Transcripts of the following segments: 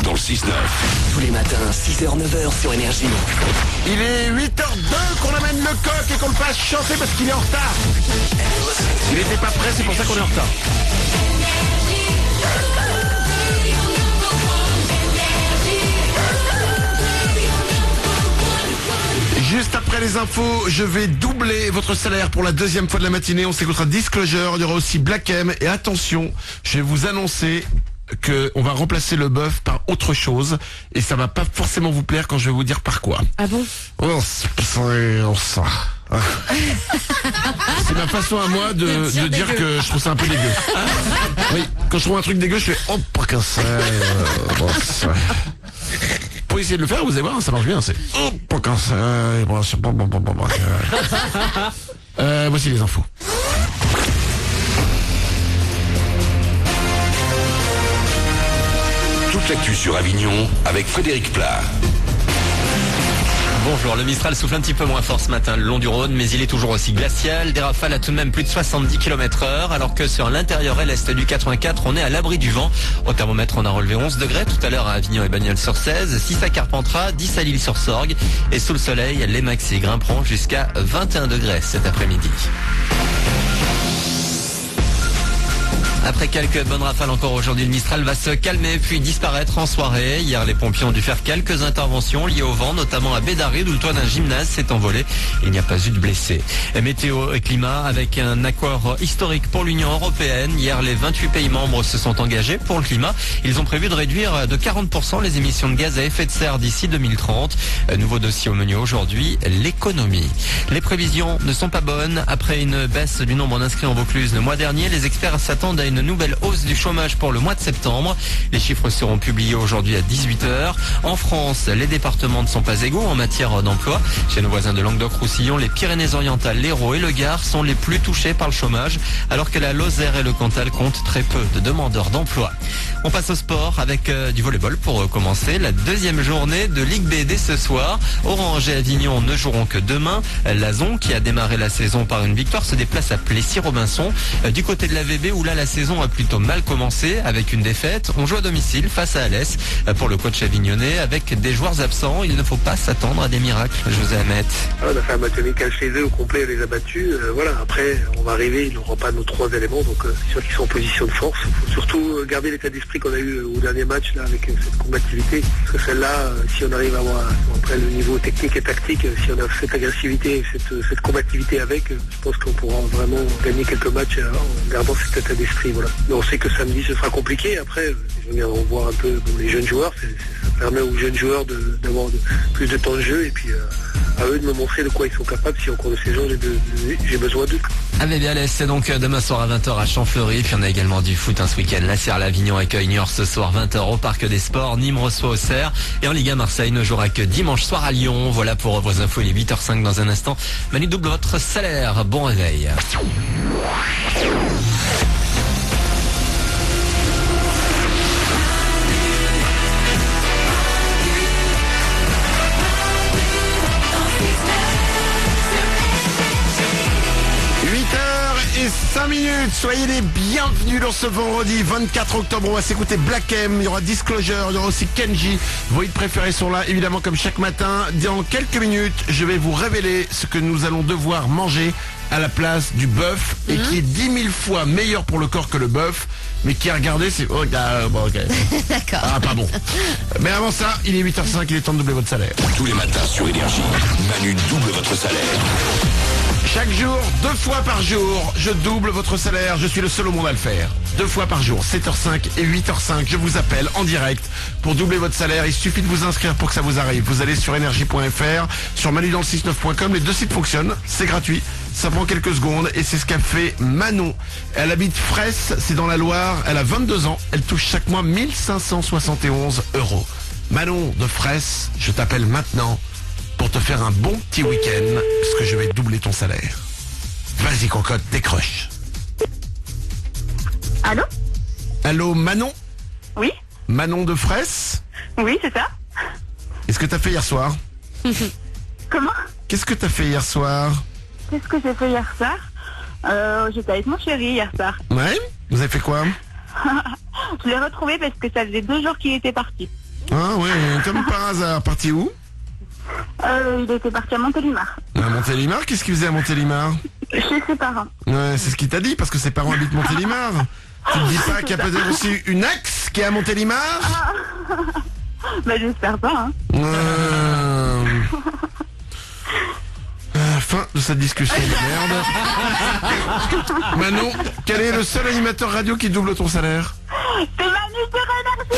dans le 6-9. Tous les matins, 6h-9h sur Énergie. Il est 8h02 qu'on amène le coq et qu'on le fasse chanter parce qu'il est en retard. Il n'était pas prêt, c'est pour ça qu'on est en retard. Juste après les infos, je vais doubler votre salaire pour la deuxième fois de la matinée. On s'écoutera Disclosure, il y aura aussi Black M. Et attention, je vais vous annoncer qu'on va remplacer le bœuf par autre chose. Et ça va pas forcément vous plaire quand je vais vous dire par quoi. Ah bon? Oh, c'est ma façon à moi de dire que je trouve ça un peu dégueu. Oui, quand je trouve un truc dégueu, je fais oh, pas qu'un ça. Pour essayer de le faire, vous allez voir, ça marche bien. C'est oh, pas qu'un ça. Voici les infos. Toute l'actu sur Avignon avec Frédéric Plat. Bonjour, le Mistral souffle un petit peu moins fort ce matin le long du Rhône, mais il est toujours aussi glacial. Des rafales à tout de même plus de 70 km/h, alors que sur l'intérieur et l'est du 84, on est à l'abri du vent. Au thermomètre, on a relevé 11 degrés tout à l'heure à Avignon et Bagnols-sur-Cèze, 6 à Carpentras, 10 à L'Isle-sur-Sorgue. Et sous le soleil, les maxis grimperont jusqu'à 21 degrés cet après-midi. Après quelques bonnes rafales encore aujourd'hui, le Mistral va se calmer puis disparaître en soirée. Hier, les pompiers ont dû faire quelques interventions liées au vent, notamment à Bédaride où le toit d'un gymnase s'est envolé. Il n'y a pas eu de blessés. Et météo et climat avec un accord historique pour l'Union européenne. Hier, les 28 pays membres se sont engagés pour le climat. Ils ont prévu de réduire de 40% les émissions de gaz à effet de serre d'ici 2030. Nouveau dossier au menu aujourd'hui, l'économie. Les prévisions ne sont pas bonnes. Après une baisse du nombre d'inscrits en Vaucluse le mois dernier, les experts s'attendent à une nouvelle hausse du chômage pour le mois de septembre. Les chiffres seront publiés aujourd'hui à 18h. En France, les départements ne sont pas égaux en matière d'emploi. Chez nos voisins de Languedoc-Roussillon, les Pyrénées-Orientales, l'Hérault et le Gard sont les plus touchés par le chômage, alors que la Lozère et le Cantal comptent très peu de demandeurs d'emploi. On passe au sport avec du volleyball pour commencer. La deuxième journée de Ligue B dès ce soir. Orange et Avignon ne joueront que demain. Lazon, qui a démarré la saison par une victoire, se déplace à Plessis-Robinson. Du côté de la VB, où là la saison a plutôt mal commencé avec une défaite. On joue à domicile face à Alès. Pour le coach avignonnais, avec des joueurs absents, il ne faut pas s'attendre à des miracles. José Hamet. On a fait un match amical chez eux au complet, on les a battus. Voilà. Après, on va arriver, ils n'auront pas nos 3 éléments, donc c'est sûr qu'ils sont en position de force. Il faut surtout garder l'état d'esprit qu'on a eu au dernier match là, avec cette combativité. Parce que celle-là, si on arrive à avoir après le niveau technique et tactique, si on a cette agressivité, cette combativité avec, je pense qu'on pourra vraiment gagner quelques matchs en gardant cet état d'esprit. Voilà. Mais on sait que samedi ce sera compliqué. Après, je viens voir un peu les jeunes joueurs. Ça permet aux jeunes joueurs d'avoir plus de temps de jeu et puis à eux de me montrer de quoi ils sont capables. Si au cours de saison j'ai besoin d'eux. AVB Alès, c'est donc demain soir à 20h à Champfleury. Puis on a également du foot ce week-end. La Serre Lavignon accueille Niort ce soir 20h au Parc des Sports. Nîmes reçoit Auxerre. Et en Ligue 1, Marseille ne jouera que dimanche soir à Lyon. Voilà pour vos infos. Il est 8h05 dans un instant. Manu double votre salaire. Bon réveil. 5 minutes, soyez les bienvenus dans ce vendredi 24 octobre. On va s'écouter Black M, il y aura Disclosure, il y aura aussi Kenji. Vos hits préférés sont là, évidemment, comme chaque matin. Dans quelques minutes, je vais vous révéler ce que nous allons devoir manger à la place du bœuf et qui est 10 000 fois meilleur pour le corps que le bœuf, mais qui a regardé, c'est... Oh, bon, okay. D'accord. Ah, pas bon. Mais avant ça, il est 8h05, il est temps de doubler votre salaire. Tous les matins sur Énergie, Manu double votre salaire. Chaque jour, 2 fois par jour, je double votre salaire. Je suis le seul au monde à le faire. 2 fois par jour, 7h05 et 8h05, je vous appelle en direct pour doubler votre salaire. Il suffit de vous inscrire pour que ça vous arrive. Vous allez sur énergie.fr, sur manudansle69.com. Les 2 sites fonctionnent, c'est gratuit. Ça prend quelques secondes et c'est ce qu'a fait Manon. Elle habite Fraisse, c'est dans la Loire. Elle a 22 ans. Elle touche chaque mois 1571 €. Manon de Fraisse, je t'appelle maintenant pour te faire un bon petit week-end, parce que je vais doubler ton salaire. Vas-y, cocotte, décroche. Allô? Allô, Manon? Oui? Manon de Fraisse? Oui, c'est ça. Qu'est-ce que t'as fait hier soir? Comment? Qu'est-ce que t'as fait hier soir? Qu'est-ce que j'ai fait hier soir? J'étais avec mon chéri hier soir. Ouais? Vous avez fait quoi? Je l'ai retrouvé parce que ça faisait 2 jours qu'il était parti. Ah ouais, comme par hasard, parti où? Il était parti à Montélimar. À Montélimar, qu'est-ce qu'il faisait à Montélimar? Chez ses parents. Ouais, c'est ce qu'il t'a dit, parce que ses parents habitent Montélimar. Tu te dis pas qu'il y a peut-être aussi une ex qui est à Montélimar? Bah j'espère pas, hein. Fin de cette discussion de merde. Manon, quel est le seul animateur radio qui double ton salaire? C'est Manu sur Énergie.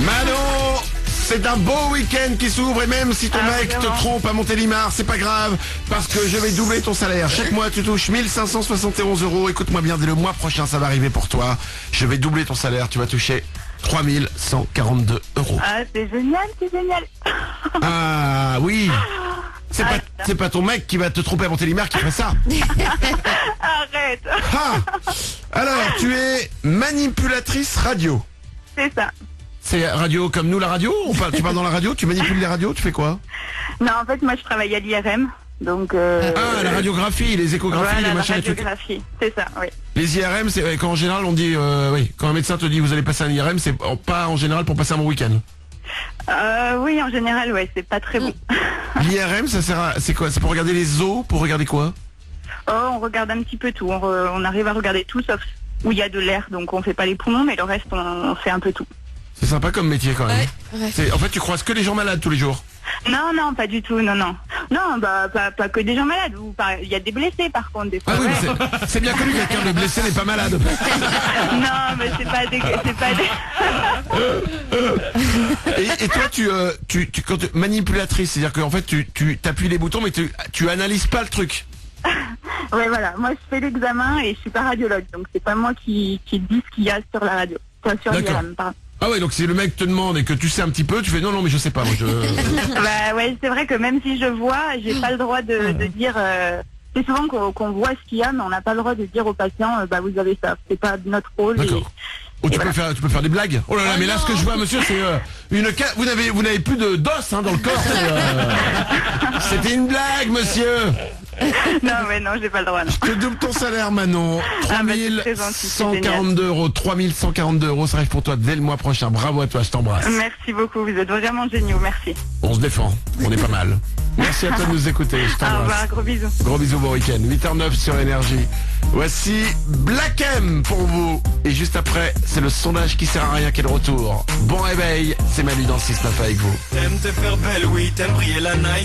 Manon, c'est un beau week-end qui s'ouvre et même si ton mec te trompe à Montélimar, c'est pas grave parce que je vais doubler ton salaire. Chaque mois tu touches 1571 €. Écoute-moi bien, dès le mois prochain ça va arriver pour toi. Je vais doubler ton salaire, tu vas toucher 3142 €. Ah c'est génial, c'est génial. Ah oui. C'est pas ton mec qui va te tromper à Montélimar qui ferait ça. Arrête. Ah. Alors, tu es manipulatrice radio. C'est ça. C'est radio comme nous la radio? Tu parles dans la radio? Tu manipules les radios? Tu fais quoi? Non, en fait, moi, je travaille à l'IRM, donc... Ah, la radiographie, les échographies, voilà, les la machins et tout. radiographie, c'est ça, oui. Les IRM, c'est quand en général on dit, oui, quand un médecin te dit vous allez passer un IRM, c'est pas en général pour passer un bon week-end. Oui, en général, ouais, c'est pas très bon. L'IRM, ça sert à, c'est quoi? C'est pour regarder les os, pour regarder quoi? Oh, on regarde un petit peu tout, on arrive à regarder tout, sauf où il y a de l'air, donc on fait pas les poumons, mais le reste, on fait un peu tout. C'est sympa comme métier quand même. Ouais. En fait, tu croises que les gens malades tous les jours. Non, non, pas du tout, non, non. Non, bah, pas que des gens malades. Il y a des blessés, par contre, des fois. Ah oui, ouais. mais c'est bien connu, quelqu'un de blessé n'est pas malade. Non, mais c'est pas des... Et toi, quand manipulatrice, c'est-à-dire qu'en fait, tu t'appuies les boutons, mais tu analyses pas le truc. Ouais, voilà. Moi, je fais l'examen et je suis pas radiologue, donc c'est pas moi qui dis ce qu'il y a sur la radio. Enfin, sur l'IRM, pardon. Ah ouais, donc si le mec te demande et que tu sais un petit peu, tu fais non, mais je sais pas, moi Bah ouais, c'est vrai que même si je vois, j'ai pas le droit de dire... C'est souvent qu'on voit ce qu'il y a, mais on n'a pas le droit de dire au patient, bah vous avez ça. C'est pas notre rôle. D'accord. Tu peux faire des blagues. Oh là là, mais là ce que je vois, monsieur, c'est vous n'avez plus de d'os dans le corps. C'était une blague, monsieur. Non, mais non, j'ai pas le droit. Non. Je te double ton salaire, Manon. 3142 €. 3142 €, ça arrive pour toi dès le mois prochain. Bravo à toi, je t'embrasse. Merci beaucoup, vous êtes vraiment géniaux, merci. On se défend, on est pas mal. Merci à toi de nous écouter, je Au t'embrasse. revoir, gros bisous. Gros bisous, bon week-end. 8h09 sur Énergie. Voici Black M pour vous. Et juste après, c'est le sondage qui sert à rien qui est de retour. Bon réveil, c'est Manu dans le 6-9 avec vous. T'aimes te faire belle, oui, t'aimes briller la night.